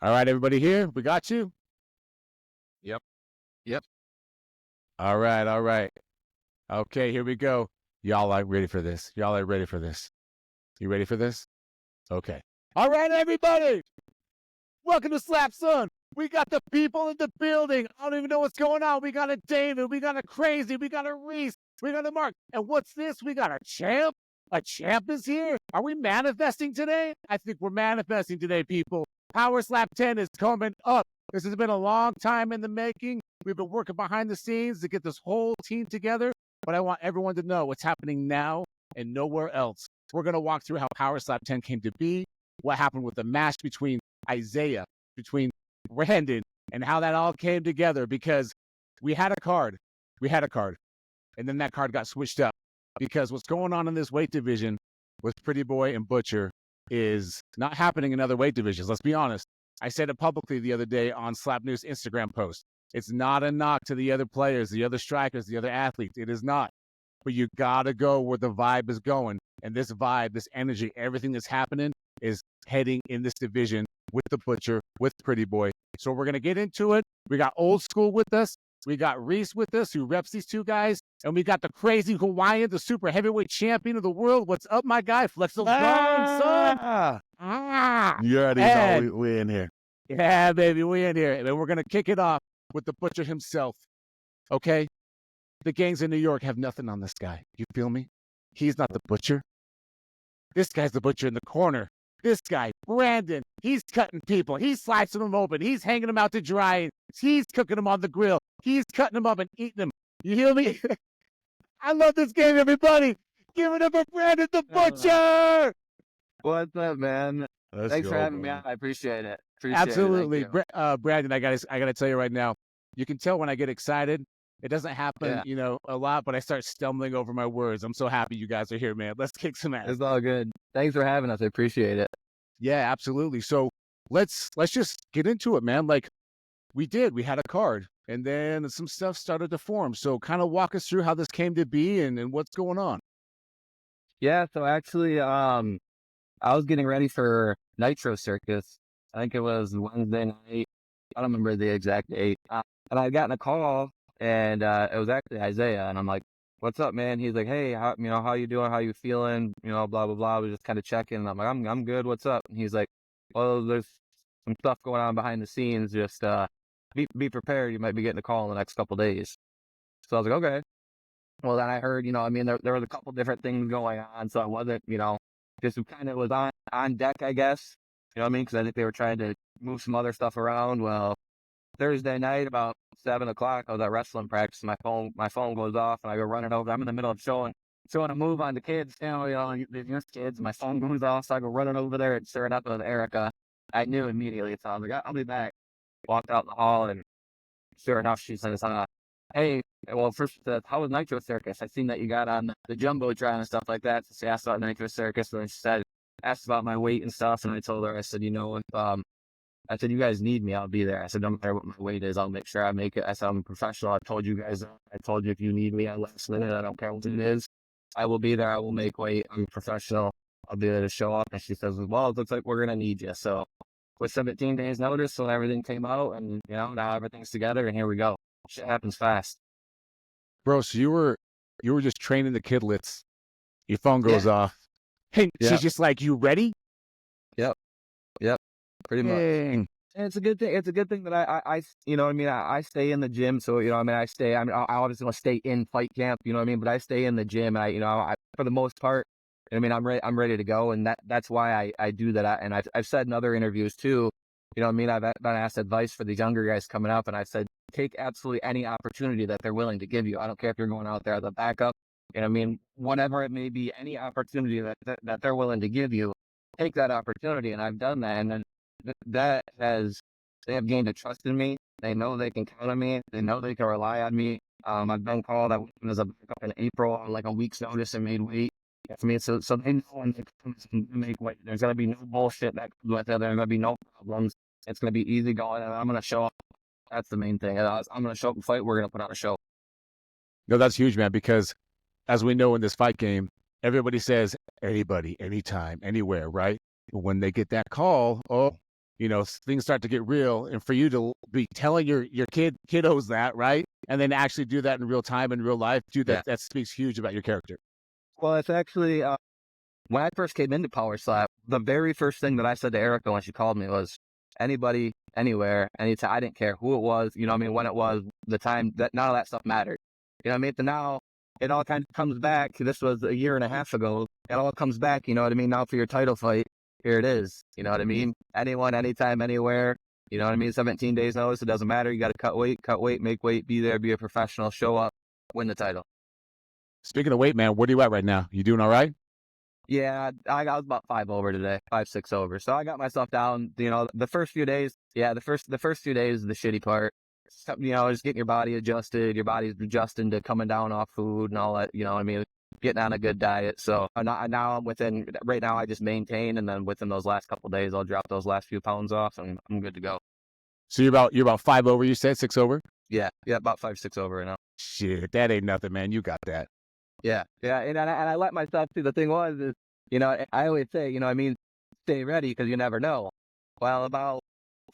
All right, everybody here, we got you? Yep. Yep. All right, all right. Okay, here we go. Y'all are ready for this. Y'all are ready for this. You ready for this? Okay. All right, everybody. Welcome to Slap Son. We got the people in the building. I don't even know what's going on. We got a David. We got a Crazy. We got a Reese. We got a Mark. And what's this? We got a champ. A champ is here. Are we manifesting today? I think we're manifesting today, people. Power Slap 10 is coming up. This has been a long time in the making. We've been working behind the scenes to get this whole team together. But I want everyone to know what's happening now and nowhere else. We're going to walk through how Power Slap 10 came to be, what happened with the match between Isaiah, between Branden, and how that all came together, because we had a card. And then that card got switched up because what's going on in this weight division with Pretty Boy and Butcher is not happening in other weight divisions. Let's be honest. I said it publicly the other day on Slap News Instagram post. It's not a knock to the other players, the other strikers, the other athletes. It is not. But you got to go where the vibe is going. And this vibe, this energy, everything that's happening is heading in this division with the Butcher, with Pretty Boy. So we're going to get into it. We got Old School with us. We got Reese with us, who reps these two guys. And we got the crazy Hawaiian, the super heavyweight champion of the world. What's up, my guy? Flex those guns, son. You already know we in here. Yeah, baby, we in here. And we're going to kick it off with the Butcher himself. Okay? The gangs in New York have nothing on this guy. You feel me? He's not the Butcher. This guy's the Butcher in the corner. This guy, Branden, he's cutting people. He's slicing them open. He's hanging them out to dry. He's cooking them on the grill. He's cutting them up and eating them. You hear me? I love this game, everybody. Give it up for Branden the Butcher. What's up, man? Thanks for having me. I appreciate it. Absolutely. Branden, I gotta tell you right now, you can tell when I get excited. It doesn't happen, a lot, but I start stumbling over my words. I'm so happy you guys are here, man. Let's kick some ass. It's all good. Thanks for having us. I appreciate it. Yeah, absolutely. So let's just get into it, man. Like we had a card, and then some stuff started to form. So kind of walk us through how this came to be and what's going on. Yeah. So actually, I was getting ready for Nitro Circus. I think it was Wednesday night. I don't remember the exact date. And I had gotten a call. And it was actually Isaiah, and I'm like, "What's up, man?" He's like, "Hey, how you doing? How you feeling? Blah blah blah." I was just kind of checking. And I'm like, "I'm good. What's up?" And he's like, "Well, there's some stuff going on behind the scenes. Just be prepared. You might be getting a call in the next couple days." So I was like, "Okay." Well, then I heard, there was a couple different things going on, so I wasn't, just kind of was on deck, I guess. You know what I mean? Because I think they were trying to move some other stuff around. Well, Thursday night about 7 o'clock, I was at wrestling practice. My phone goes off, and I go running over. I'm in the middle of showing a move on the kids. These kids. My phone goes off, so I go running over there and stir it up with Erica. I knew immediately, so I was like, "I'll be back." Walked out in the hall, and sure enough, she says, "Hey, well, first, how was Nitro Circus? I seen that you got on the Jumbotron and stuff like that." So she asked about Nitro Circus, and she asked about my weight and stuff, and I told her, I said, if I said, "You guys need me, I'll be there." I said, "Don't matter what my weight is, I'll make sure I make it." I said, "I'm a professional. I told you guys that. I told you if you need me at last minute, I don't care what it is. I will be there. I will make weight. I'm a professional. I'll be there to show up." And she says, "Well, it looks like we're going to need you." So with 17 days notice, so everything came out, and, now everything's together, and here we go. Shit happens fast. Bro, so you were just training the kidlets. Your phone goes off. Hey, she's just like, "You ready?" Yep. Pretty much. Dang. And it's a good thing. It's a good thing that I stay in the gym. So, I obviously want to stay in fight camp, but I stay in the gym, and I for the most part, I'm ready to go. And that's why I do that. And I've said in other interviews too, I've been asked advice for these younger guys coming up, and I said, take absolutely any opportunity that they're willing to give you. I don't care if you're going out there as a backup, whatever it may be, any opportunity that they're willing to give you, take that opportunity. And I've done that. And then they have gained a trust in me. They know they can count on me. They know they can rely on me. I've been called. I went as a backup in April on like a week's notice and made weight. For me, so they know when they come to make weight, there's gonna be no bullshit that comes with it. There's gonna be no problems. It's gonna be easy going, and I'm gonna show up. That's the main thing. I'm gonna show up and fight. We're gonna put on a show. No, that's huge, man. Because as we know in this fight game, everybody says anybody, anytime, anywhere, right? But when they get that call, things start to get real, and for you to be telling your kiddos that, right? And then actually do that in real time, in real life, dude, that speaks huge about your character. Well, it's actually, when I first came into Power Slap, the very first thing that I said to Erica when she called me was, anybody, anywhere, anytime. I didn't care who it was, when it was, the time, that none of that stuff mattered. But now it all kind of comes back. This was a year and a half ago. It all comes back, now for your title fight, here it is. Anyone, anytime, anywhere. 17 days notice, it doesn't matter. You got to cut weight, make weight, be there, be a professional, show up, win the title. Speaking of weight, man, where are you at right now? You doing all right? Yeah, I was about 5 over today, 5-6 over. So I got myself down. The first few days. Yeah, the first few days is the shitty part. Just getting your body adjusted. Your body's adjusting to coming down off food and all that. Getting on a good diet. So now I'm within. Right now, I just maintain, and then within those last couple of days, I'll drop those last few pounds off, and I'm good to go. So you're about 5 over. You said 6 over. Yeah, about 5-6 over right now. Shit, that ain't nothing, man. You got that. Yeah, and I let myself see. The thing was, is, I always say, stay ready because you never know. Well, about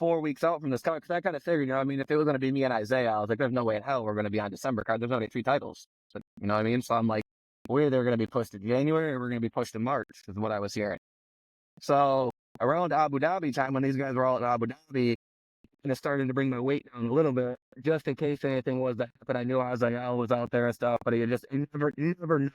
4 weeks out from this card, because I kind of figured, if it was going to be me and Isaiah, I was like, there's no way in hell we're going to be on December card. There's only 3 titles. So, So I'm like, we're either going to be pushed to January or we're going to be pushed to March, is what I was hearing. So around Abu Dhabi time, when these guys were all in Abu Dhabi, and it started to bring my weight down a little bit, just in case anything was to happen. I knew Isaiah was out there and stuff, but you never know,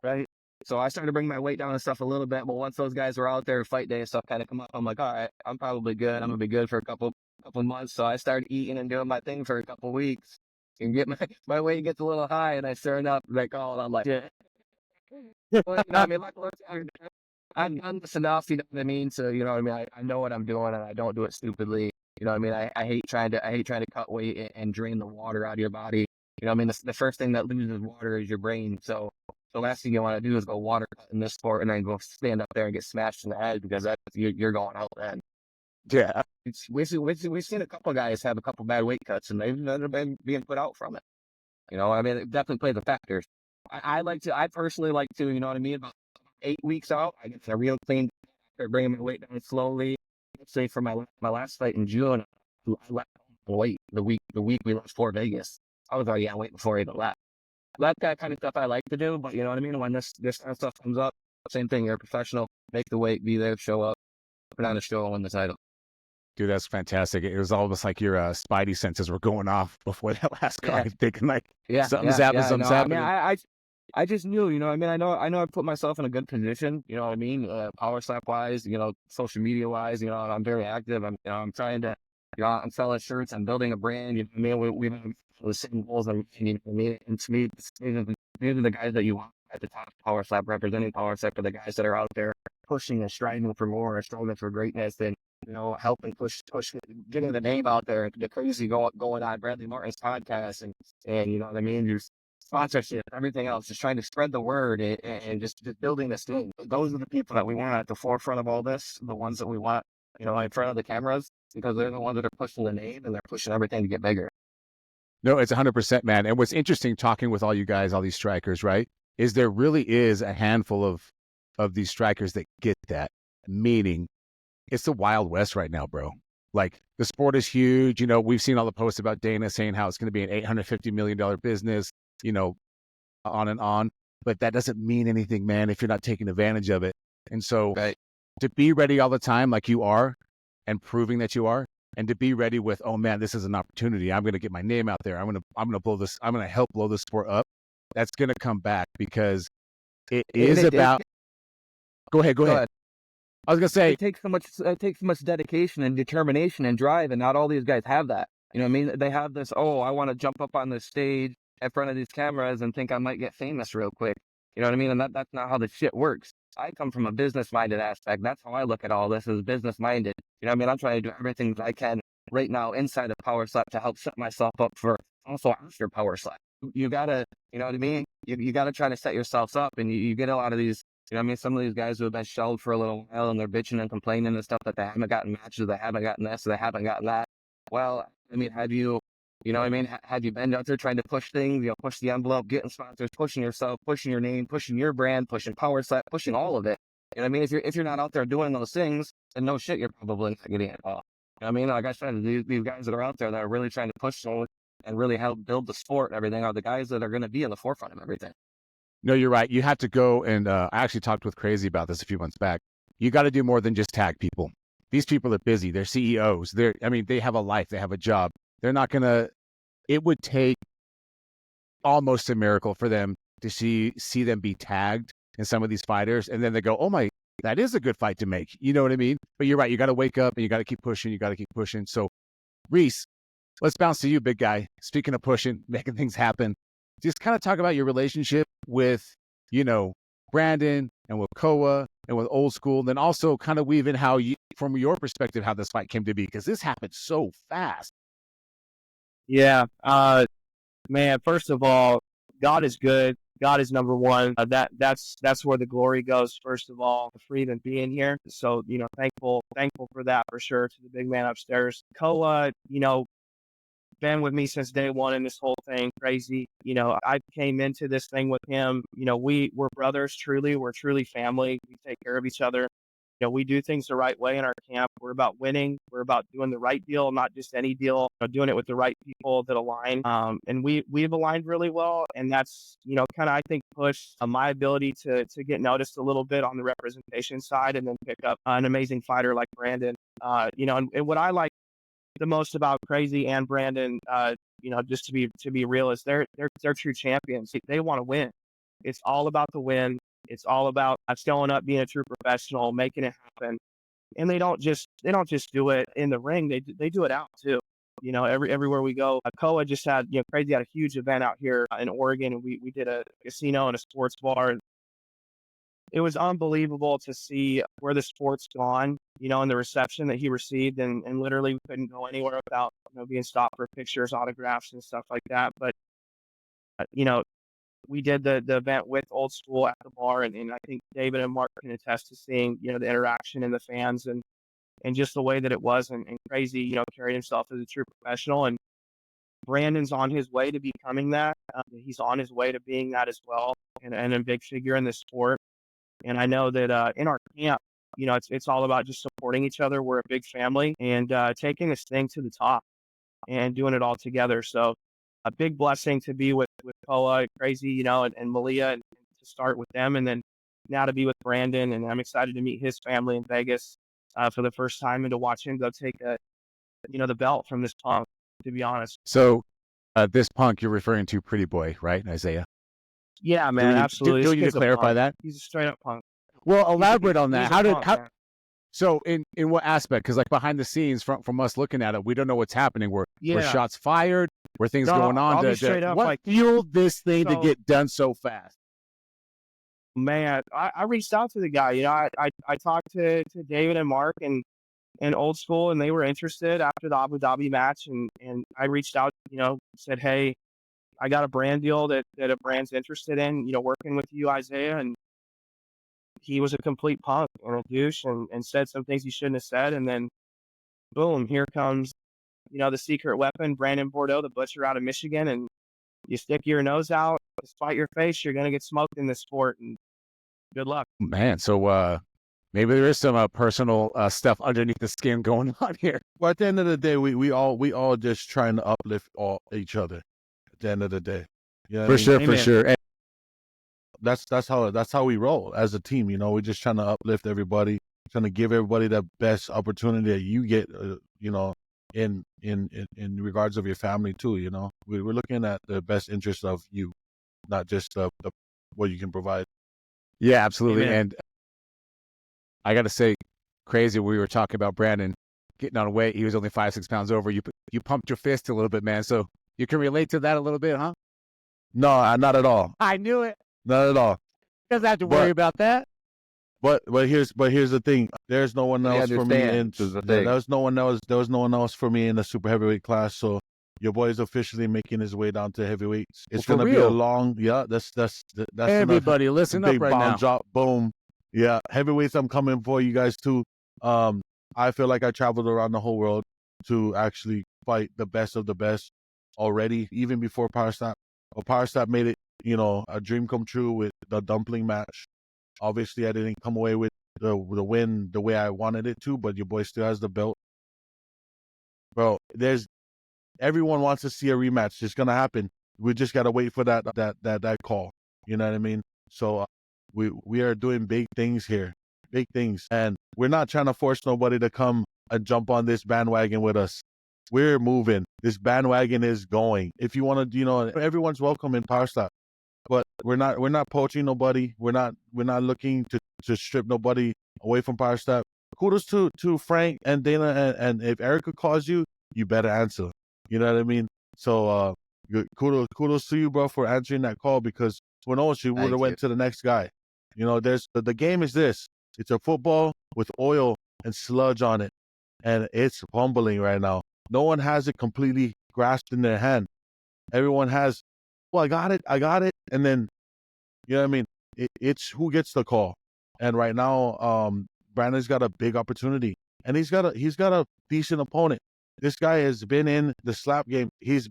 right? So I started to bring my weight down and stuff a little bit. But once those guys were out there, fight day and stuff kind of come up, I'm like, all right, I'm probably good. I'm gonna be good for a couple of months. So I started eating and doing my thing for a couple of weeks, and get my weight gets a little high, and I start up like, oh, and I'm like, yeah. Well, I've done this enough, you know what I mean? So I know what I'm doing, and I don't do it stupidly. I hate trying to cut weight and drain the water out of your body. The first thing that loses water is your brain. So the last thing you want to do is go water cut in this sport and then go stand up there and get smashed in the head, because you're going out then. Yeah. We've seen a couple of guys have a couple bad weight cuts, and they've never been being put out from it. It definitely plays a factor. I personally like to, about 8 weeks out, I get a real clean, start bringing my weight down slowly. Let's say for my last fight in June, I left weight the week we left for Vegas. I was already on weight before I even left. That kind of stuff I like to do, but when this kind of stuff comes up, same thing. You're a professional, make the weight, be there, show up, put on a show, and win the title. Dude, that's fantastic. It was almost like your spidey senses were going off before that last card, thinking like something's happening, something's happening. I just knew, I know I put myself in a good position, power slap wise, social media wise, I'm very active. I'm trying to, I'm selling shirts, I'm building a brand, we have the same goals, and and to me, these are the guys that you want at the top. Power slap, representing power slap, are the guys that are out there pushing and striving for more, and striving for greatness, and helping push, getting the name out there, the crazy going on Bradley Martin's podcast, and just sponsorship, everything else, just trying to spread the word and just building this thing. Those are the people that we want at the forefront of all this, the ones that we want, in front of the cameras, because they're the ones that are pushing the name and they're pushing everything to get bigger. No, it's 100%, man. And what's interesting talking with all you guys, all these strikers, right, is there really is a handful of these strikers that get that, meaning it's the Wild West right now, bro. Like, the sport is huge. We've seen all the posts about Dana saying how it's going to be an $850 million business, on and on. But that doesn't mean anything, man, if you're not taking advantage of it. And so to be ready all the time like you are, and proving that you are, and to be ready with, oh man, this is an opportunity. I'm going to get my name out there. I'm going to blow this. I'm going to help blow this sport up. That's going to come back, because it is about. Go ahead. I was going to say, it takes so much dedication and determination and drive, and not all these guys have that. They have this, I want to jump up on this stage in front of these cameras and think I might get famous real quick. And that's not how the shit works. I come from a business-minded aspect. That's how I look at all this, is business-minded. I'm trying to do everything that I can right now inside of Power Slap to help set myself up for also after Power Slap. You gotta, you gotta try to set yourselves up, and you get a lot of these, some of these guys who have been shelved for a little while, and they're bitching and complaining and stuff that they haven't gotten matches, they haven't gotten this, they haven't gotten that. Well, have you, have you been out there trying to push things, push the envelope, getting sponsors, pushing yourself, pushing your name, pushing your brand, pushing Power Slap, pushing all of it? If you're not out there doing those things, then no shit, you're probably not getting it all. I mean, like I said, these guys that are out there that are really trying to push forward and really help build the sport and everything are the guys that are going to be in the forefront of everything. No, you're right. You have to go and I actually talked with Crazy about this a few months back. You got to do more than just tag people. These people are busy. They're CEOs. They have a life. They have a job. They're not going to, it would take almost a miracle for them to see them be tagged in some of these fighters. And then they go, oh my, that is a good fight to make. You know what I mean? But you're right. You got to wake up and you got to keep pushing. You got to keep pushing. So Reese, let's bounce to you, big guy. Speaking of pushing, making things happen, just kind of talk about your relationship with, Branden and with Koa and with Old School, and then also kind of weave in how you, from your perspective, how this fight came to be, because this happened so fast. Yeah. Man, first of all, God is good. God is number one. That's where the glory goes. First of all, the freedom being here. So, thankful for that for sure to the big man upstairs. Koa, been with me since day one in this whole thing. Crazy. I came into this thing with him. We're brothers, truly. We're truly family. We take care of each other. We do things the right way in our camp. We're about winning. We're about doing the right deal, not just any deal, doing it with the right people that align. And we've aligned really well. And that's, kind of, I think, pushed my ability to get noticed a little bit on the representation side and then pick up an amazing fighter like Branden. And what I like the most about Crazy and Branden, just to be real, is they're true champions. They want to win. It's all about the win. It's all about showing up, being a true professional, making it happen. And they don't just do it in the ring. They do it out too. Everywhere we go. Koa just had, Crazy had a huge event out here in Oregon, and we did a casino and a sports bar. It was unbelievable to see where the sport's gone, and the reception that he received, and literally we couldn't go anywhere without, being stopped for pictures, autographs, and stuff like that. But, we did the event with Old School at the bar, and I think David and Mark can attest to seeing, the interaction and the fans and just the way that it was, and Crazy, carried himself as a true professional. And Branden's on his way to becoming that. He's on his way to being that as well, and a big figure in the sport. And I know that in our camp, it's all about just supporting each other. We're a big family, and taking this thing to the top and doing it all together. So a big blessing to be with Koa, Crazy, and Malia, and to start with them, and then now to be with Branden. And I'm excited to meet his family in Vegas for the first time, and to watch him go take the belt from this punk, to be honest. So this punk you're referring to, Pretty Boy, right, Isaiah? Yeah, man, absolutely. Do you need to clarify that? He's a straight up punk. Well, elaborate on that. Man. So in what aspect? Because like behind the scenes, from us looking at it, we don't know what's happening. Were shots fired? Were things going on? I'll be straight up, what fueled this thing to get done so fast? Man, I reached out to the guy. I talked to David and Mark and Old School, and they were interested after the Abu Dhabi match. And I reached out, said, hey, I got a brand deal that a brand's interested in, working with you, Isaiah. And he was a complete punk and a douche, and said some things he shouldn't have said. And then, boom, here comes, the secret weapon, Branden Bordeaux, the butcher out of Michigan. And you stick your nose out, despite your face, you're going to get smoked in this sport. And good luck. Man, so maybe there is some personal stuff underneath the skin going on here. Well, at the end of the day, we all just trying to uplift each other. At the end of the day, For sure. And that's how we roll as a team. We're just trying to uplift everybody, trying to give everybody the best opportunity that you get. In regards of your family too. We're looking at the best interest of you, not just what you can provide. Yeah, absolutely. Amen. And I got to say, Crazy, we were talking about Branden getting on weight. He was only 5-6 pounds over. You pumped your fist a little bit, man. So you can relate to that a little bit, huh? No, not at all. I knew it. Not at all. Doesn't have to worry about that. But here's the thing. There's no one else for me there was no one else for me in the super heavyweight class. So your boy is officially making his way down to heavyweights. It's gonna be a long, that's everybody listen up right now. Drop, boom. Yeah, heavyweights, I'm coming for you guys too. I feel like I traveled around the whole world to actually fight the best of the best already, even before powerslap. Powerslap made it, a dream come true with the dumpling match. Obviously, I didn't come away with the win the way I wanted it to, but your boy still has the belt. bro, everyone wants to see a rematch. It's gonna happen. We just gotta wait for that call. You know what I mean? So we are doing big things here, big things, and we're not trying to force nobody to come and jump on this bandwagon with us. We're moving. This bandwagon is going. If you want to, everyone's welcome in powerslap, but we're not poaching nobody. We're not looking to strip nobody away from powerslap. Kudos to Frank and Dana, and if Erica calls you, you better answer. You know what I mean? So kudos to you, bro, for answering that call, because who knows, she would have went to the next guy. There's the game is this. It's a football with oil and sludge on it, and it's humbling right now. No one has it completely grasped in their hand. Everyone has, well, I got it, and then, you know what I mean? It's who gets the call. And right now, Branden's got a big opportunity, and he's got a decent opponent. This guy has been in the slap game. He's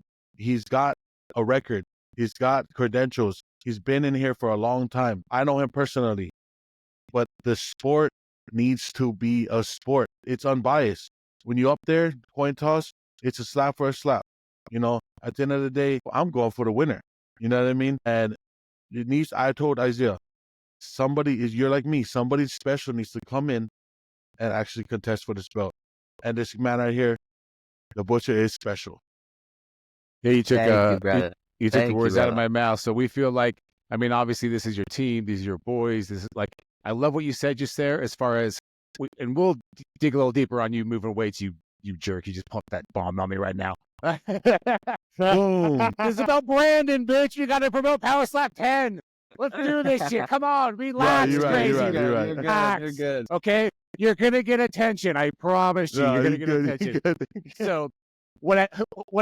got a record. He's got credentials. He's been in here for a long time. I know him personally, but the sport needs to be a sport. It's unbiased. When you up there, coin toss, it's a slap for a slap. At the end of the day, I'm going for the winner. You know what I mean? And I told Isaiah, you're like me. Somebody special needs to come in and actually contest for this belt. And this man right here, the Butcher, is special. Yeah, you took you took the Thank words you, out of my mouth. So we feel like, obviously this is your team, these are your boys. This is like, I love what you said just there as far as, and we'll dig a little deeper on you moving weights, you jerk. You just pumped that bomb on me right now. Boom. This is about Branden, bitch. You got to promote Power Slap 10. Let's do this shit. Come on, relax, you're right, crazy. you're right. Relax. You're good. Okay, you're gonna get attention. I promise you, you're gonna get attention. So, what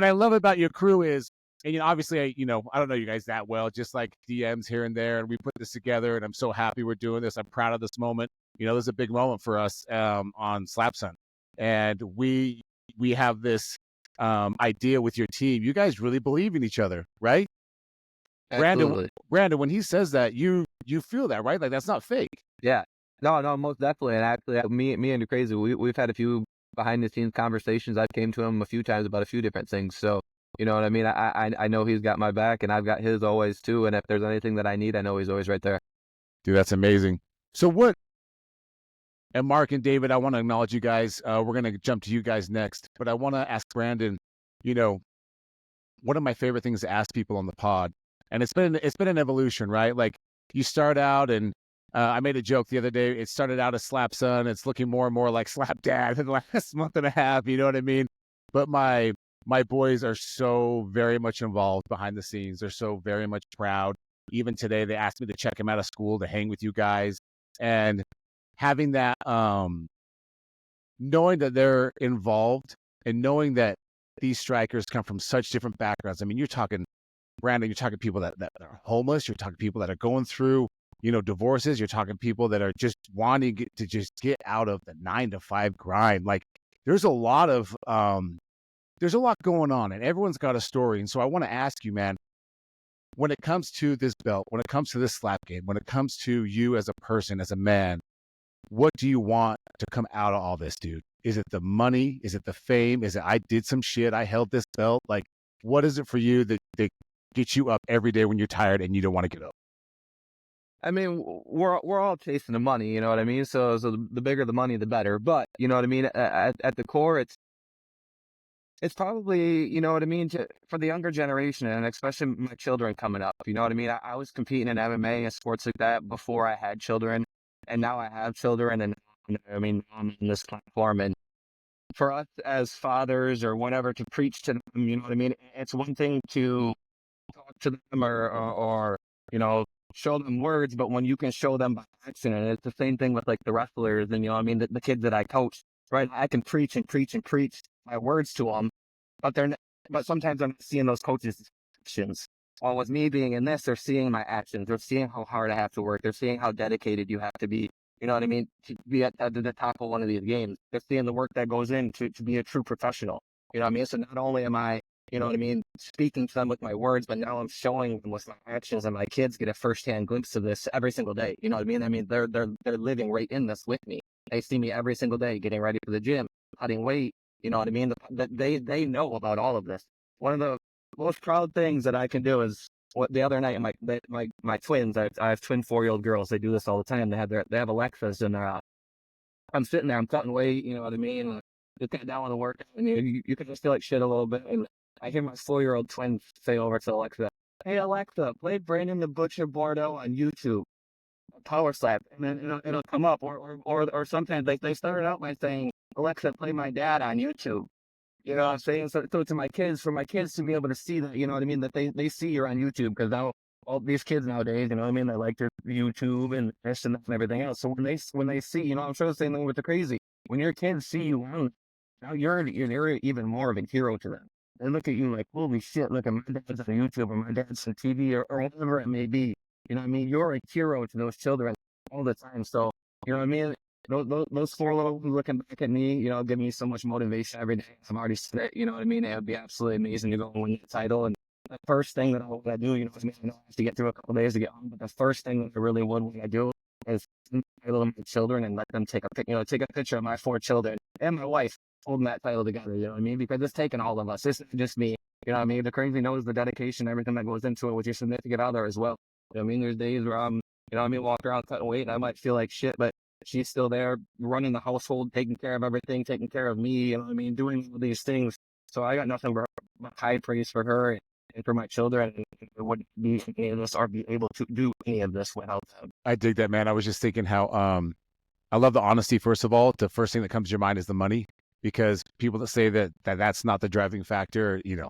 I love about your crew is, and obviously, I don't know you guys that well, just like DMs here and there, and we put this together, and I'm so happy we're doing this. I'm proud of this moment. This is a big moment for us on Slap Sun, and we have this idea with your team. You guys really believe in each other, right? Absolutely. Branden, when he says that, you feel that, right? Like, that's not fake. Yeah. No, most definitely. And actually, me and the Crazy, we've had a few behind the scenes conversations. I've came to him a few times about a few different things. So, you know what I mean? I know he's got my back, and I've got his always too. And if there's anything that I need, I know he's always right there. Dude, that's amazing. So and Mark and David, I want to acknowledge you guys. We're going to jump to you guys next, but I want to ask Branden, one of my favorite things to ask people on the pod, and it's been an evolution, right? Like, you start out, and I made a joke the other day. It started out as Slap Son. It's looking more and more like Slap Dad in the last month and a half. You know what I mean? But my boys are so very much involved behind the scenes. They're so very much proud. Even today, they asked me to check them out of school to hang with you guys, and having that, knowing that they're involved, and knowing that these strikers come from such different backgrounds. You're talking, Branden, you're talking people that are homeless. You're talking people that are going through, divorces. You're talking people that are just wanting to just get out of the 9-to-5 grind. Like, there's a lot going on, and everyone's got a story. And so I want to ask you, man, when it comes to this belt, when it comes to this slap game, when it comes to you as a person, as a man, what do you want to come out of all this, dude? Is it the money? Is it the fame? Is it, I did some shit, I held this belt? Like, what is it for you that gets you up every day when you're tired and you don't want to get up? We're all chasing the money, you know what I mean? So the bigger the money, the better. But, you know what I mean? At the core, it's probably, you know what I mean, for the younger generation, and especially my children coming up. You know what I mean? I was competing in MMA and sports like that before I had children, and now I have children, and I'm on this platform. And for us as fathers or whatever to preach to them, you know what I mean? It's one thing to talk to them or show them words, but when you can show them by action, and it's the same thing with like the wrestlers and, the kids that I coach, right? I can preach and preach and preach my words to them, but sometimes I'm not seeing those coaches' actions. Well, with me being in this, they're seeing my actions. They're seeing how hard I have to work. They're seeing how dedicated you have to be. You know what I mean? To be at the top of one of these games. They're seeing the work that goes in to be a true professional. You know what I mean? So not only am I, speaking to them with my words, but now I'm showing them with my actions, and my kids get a firsthand glimpse of this every single day. You know what I mean? They're living right in this with me. They see me every single day getting ready for the gym, cutting weight, You know what I mean? That they know about all of this. One of the most proud things that I can do is what the other night, my twins, I have twin 4-year-old girls. They do this all the time. They have Alexas in their I'm sitting there, I'm cutting weight, you know what I mean? Just getting down with the workout, and you can just feel like shit a little bit. And I hear my 4-year-old twin say over to Alexa, "Hey Alexa, play Branden the Butcher Bordeaux on YouTube, powerslap," and then it'll come up. Or sometimes they start out by saying, "Alexa, play my dad on YouTube." You know what I'm saying? So to my kids, for my kids to be able to see that, you know what I mean, that they see you're on YouTube, because now all these kids nowadays, you know what I mean, they like their YouTube and this and that and everything else. So when they see, you know, I'm sure the same thing with the crazy. When your kids see you on, now you're even more of a hero to them. They look at you like, holy shit, look at my dad's on YouTube or my dad's on TV or whatever it may be. You know what I mean? You're a hero to those children all the time. So, you know what I mean? Those 4 little looking back at me, you know, give me so much motivation every day. I'm already set, you know what I mean? It would be absolutely amazing to go and win the title. And the first thing that I want to do, you know what I mean? I know I have to get through a couple of days to get home, but the first thing that I really would want to do is title my children and let them take a picture of my 4 children and my wife holding that title together. You know what I mean? Because it's taken all of us. It's not just me. You know what I mean? The crazy knows the dedication, everything that goes into it with your significant other as well. You know what I mean? There's days where I'm, you know what I mean, walking around cutting weight and I might feel like shit, but she's still there running the household, taking care of everything, taking care of me, you know what I mean, doing all these things. So I got nothing but high praise for her and for my children. It wouldn't be any of this or be able to do any of this without them. I dig that, man. I was just thinking how I love the honesty. First of all, the first thing that comes to your mind is the money, because people that say that's not the driving factor, you know,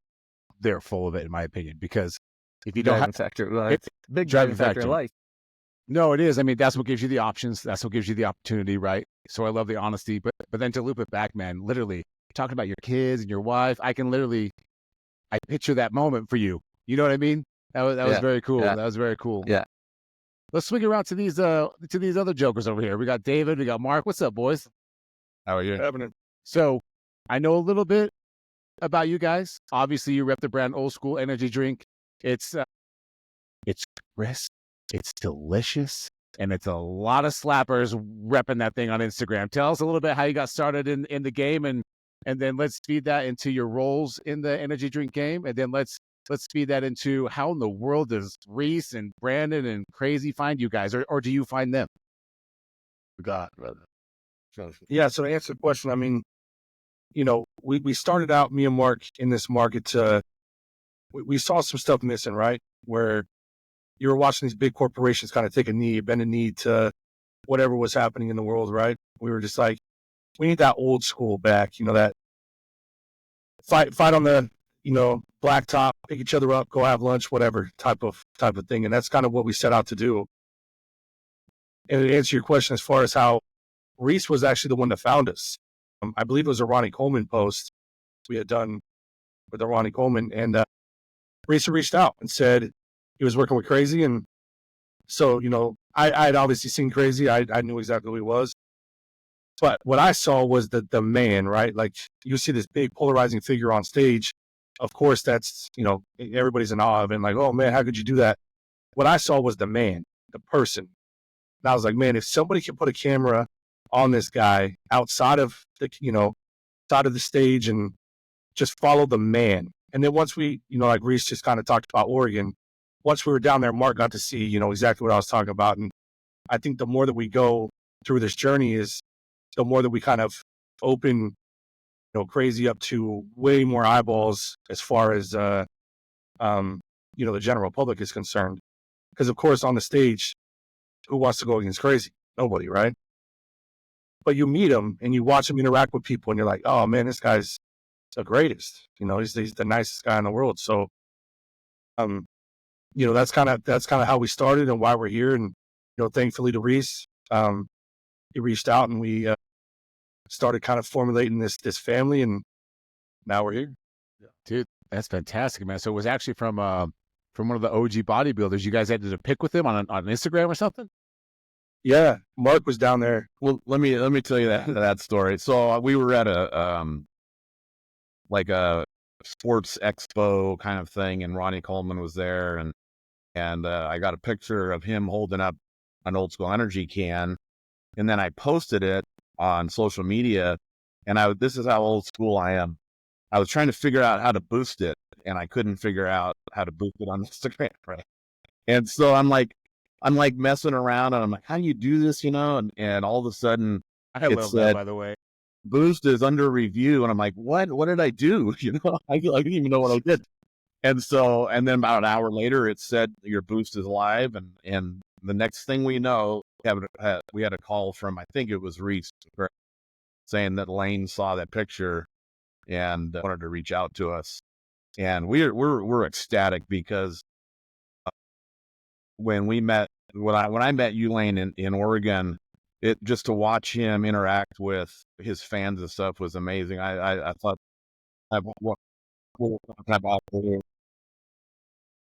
they're full of it, in my opinion. Because if you don't have factor, it's big driving factor in life. No, it is. I mean, that's what gives you the options. That's what gives you the opportunity, right? So I love the honesty. But then to loop it back, man, literally talking about your kids and your wife, I picture that moment for you. You know what I mean? That was very cool. Yeah. That was very cool. Yeah. Let's swing around to these other jokers over here. We got David, we got Mark. What's up, boys? How are you? Happening. So I know a little bit about you guys. Obviously, you rep the brand Old School Energy drink. It's crisp, it's delicious, and it's a lot of slappers repping that thing on Instagram. Tell us a little bit how you got started in the game, and then let's feed that into your roles in the energy drink game, and then let's feed that into how in the world does Reese and Branden and Crazy find you guys, or do you find them? God, brother. Yeah, so to answer the question, I mean, you know, we started out, me and Mark, in this market. We saw some stuff missing, right? Where you were watching these big corporations kind of bend a knee to whatever was happening in the world, right? We were just like, we need that old school back, you know, that fight on the, you know, blacktop, pick each other up, go have lunch, whatever type of thing. And that's kind of what we set out to do. And to answer your question, as far as how Reese was actually the one that found us, I believe it was a Ronnie Coleman post we had done with the Ronnie Coleman, and Reese reached out and said he was working with Crazy. And so, you know, I had obviously seen Crazy. I knew exactly who he was. But what I saw was the man, right? Like, you see this big polarizing figure on stage. Of course, that's, you know, everybody's in awe of it. And like, oh man, how could you do that? What I saw was the man, the person. And I was like, man, if somebody can put a camera on this guy outside of the, you know, side of the stage and just follow the man. And then once we, you know, like Reese just kind of talked about Oregon, once we were down there, Mark got to see, you know, exactly what I was talking about. And I think the more that we go through this journey is the more that we kind of open, you know, Crazy up to way more eyeballs as far as, you know, the general public is concerned. Because of course, on the stage, who wants to go against Crazy? Nobody, right? But you meet him and you watch him interact with people and you're like, oh man, this guy's the greatest. You know, he's the nicest guy in the world. So, you know, that's kind of how we started and why we're here. And, you know, thankfully to Reese, he reached out and we started kind of formulating this family, and now we're here. Dude, that's fantastic, man. So it was actually from one of the OG bodybuilders. You guys had to pick with him on Instagram or something? Yeah, Mark was down there. Well, let me tell you that story. So we were at a like a sports expo kind of thing, and Ronnie Coleman was there, and I got a picture of him holding up an Old School Energy can, and then I posted it on social media, And this is how old school I am. I was trying to figure out how to boost it, and I couldn't figure out how to boost it on Instagram, right? And so I'm like messing around, and I'm like, how do you do this, And all of a sudden, I it love that, said, by the way. boost is under review. And I'm like, what did I do? I didn't even know what I did. And then about an hour later, it said your boost is live. And the next thing we know, we had a call from, I think it was Reese, saying that Lane saw that picture and wanted to reach out to us. And we're ecstatic because when I met you, Lane, in Oregon, it just to watch him interact with his fans and stuff was amazing. I thought,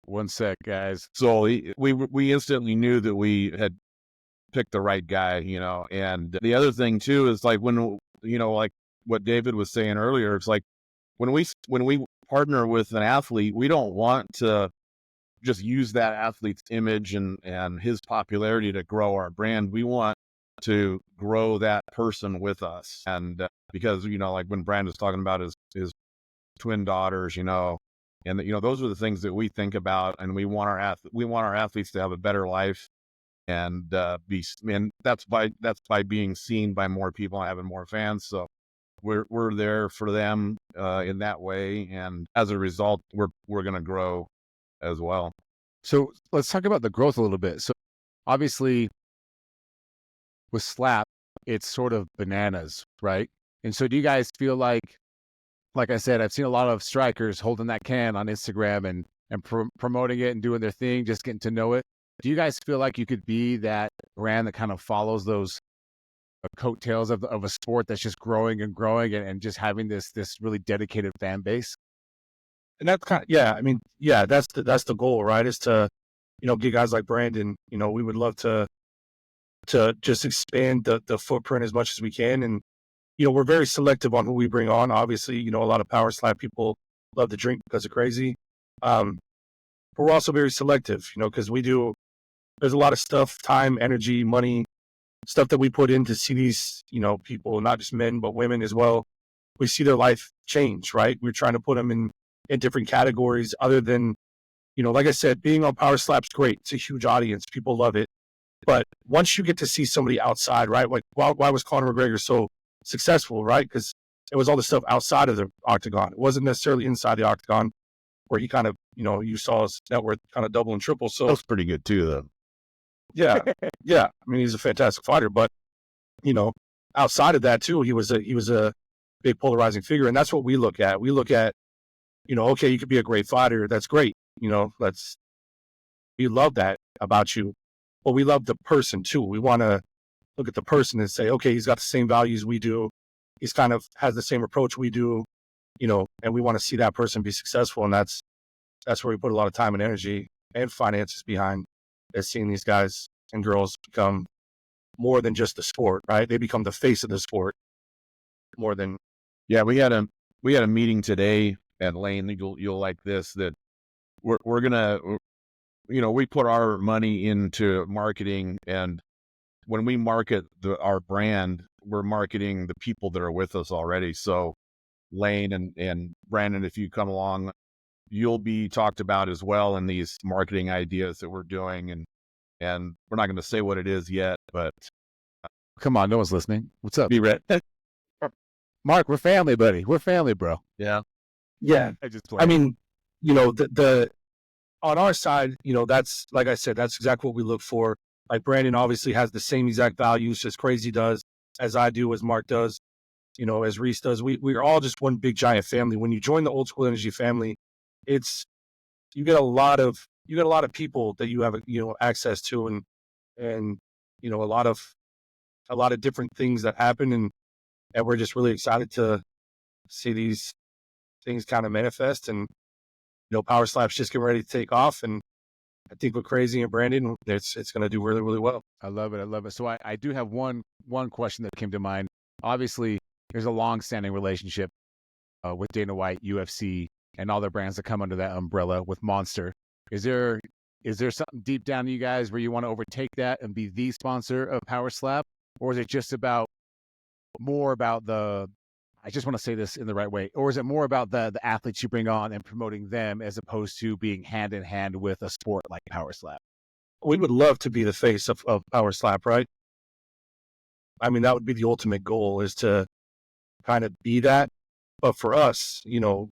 One sec, guys. so we instantly knew that we had picked the right guy, And the other thing too is like when like what David was saying earlier, it's like when we partner with an athlete, we don't want to just use that athlete's image and his popularity to grow our brand. We want to grow that person with us. And because, like when Branden was talking about his twin daughters, and those are the things that we think about, and we want our athletes to have a better life and and that's by being seen by more people and having more fans. So we're there for them in that way. And as a result, we're going to grow as well. So let's talk about the growth a little bit. So obviously with slap, it's sort of bananas, right? And so do you guys feel like I said, I've seen a lot of strikers holding that can on Instagram and promoting it and doing their thing, just getting to know it. Do you guys feel like you could be that brand that kind of follows those coattails of a sport that's just growing and growing and just having this really dedicated fan base? And that's that's the goal, right? Is to, get guys like Branden. We would love to just expand the footprint as much as we can. And, we're very selective on who we bring on. Obviously, a lot of power slap people love to drink because of crazy. But we're also very selective, because there's a lot of stuff, time, energy, money, stuff that we put in to see these, people, not just men, but women as well. We see their life change, right? We're trying to put them in different categories other than, like I said, being on power slap's great. It's a huge audience. People love it. But once you get to see somebody outside, right? Like why was Conor McGregor so successful, right? Because it was all the stuff outside of the octagon. It wasn't necessarily inside the octagon where he kind of, you saw his net worth kind of double and triple. So That's pretty good too, though. Yeah. I mean, he's a fantastic fighter, but outside of that too, he was a big polarizing figure. And that's what we look at. We look at, okay, you could be a great fighter. That's great. We love that about you, but we love the person too. We want to look at the person and say, okay, he's got the same values we do. He's kind of has the same approach we do, and we want to see that person be successful. And that's where we put a lot of time and energy and finances behind, is seeing these guys and girls become more than just the sport, right? They become the face of the sport more than. Yeah, we had a meeting today at Lane. You'll like this, that we're gonna, we put our money into marketing, and when we market our brand, we're marketing the people that are with us already. So Lane and Branden, if you come along, you'll be talked about as well in these marketing ideas that we're doing. And we're not going to say what it is yet, but Come on, no one's listening. What's up? be ready. Mark, we're family, buddy. We're family, bro. Yeah. I just I mean, the on our side, that's, like I said, that's exactly what we look for. Like Branden obviously has the same exact values as Crazy does, as I do, as Mark does, as Reese does. We're all just one big giant family. When you join the Old School Energy family, you get a lot of people that you have access to, and a lot of different things that happen, and we're just really excited to see these things kind of manifest. And Power Slap's just getting ready to take off, and I think with Crazy and Branden, it's going to do really, really well. I love it. So I do have one question that came to mind. Obviously, there's a long-standing relationship with Dana White, UFC, and all their brands that come under that umbrella with Monster. Is there something deep down in you guys where you want to overtake that and be the sponsor of Power Slap, or is it just more about the I just want to say this in the right way, or is it more about the athletes you bring on and promoting them as opposed to being hand in hand with a sport like power slap? We would love to be the face of power slap, right? I mean, that would be the ultimate goal, is to kind of be that. But for us,